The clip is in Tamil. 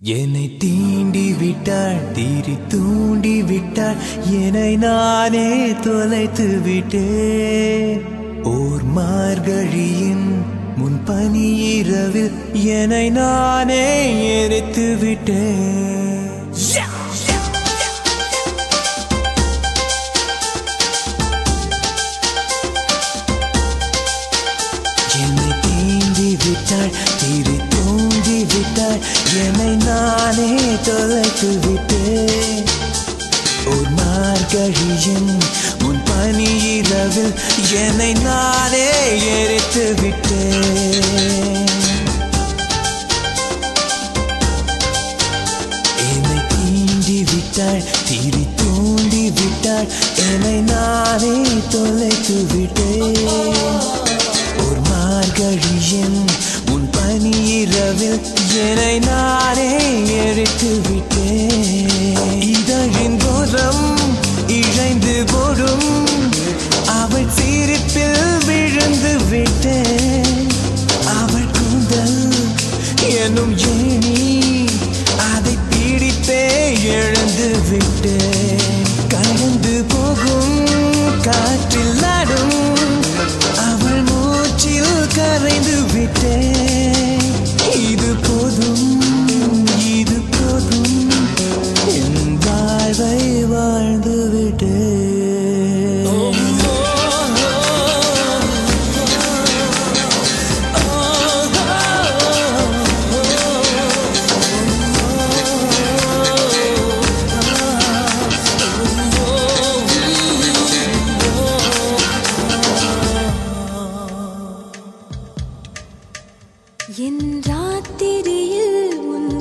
என்னை தீண்டி விட்டாள் தீரி தூண்டி விட்டாள் என்னை நானே தொலைத்து விட்டேன் ஓர் மார்கழியின் முன் பனி இரவில் என்னை நானே எரித்து விட்டேன் என்னை தீண்டி விட்டாள் தீரி தூண்டி விட்டாள் என்னை நானே தொலைத்து விட்டேன் ஒரு மார்கழியின் முன் பனி இரவில் என்னை நானே எரித்து விட்டேன் என்னை தீண்டி விட்டாள் தீரி தூண்டி விட்டாள் என்னை நானே தொலைத்து விட்டேன் ஒரு மார்கழியின் முன் பனி இரவில் என்னை நானே எரித்து விட்டேன் இதழின் கோரம் இழைந்து போடும் அவள் சிரிப்பில் விழுந்து விட்டேன் அவள் கூந்தல் என்னும் ஏணி அதை பிடித்தே எழுந்து விட்டேன் கடந்து போகும் காற்றில் நடும் அவள் மூச்சில் கரைந்து விட்டேன் இது போதும் என் வாழ்வை வாழ்ந்து விட்டேன் என் ராத்திரியில் உன்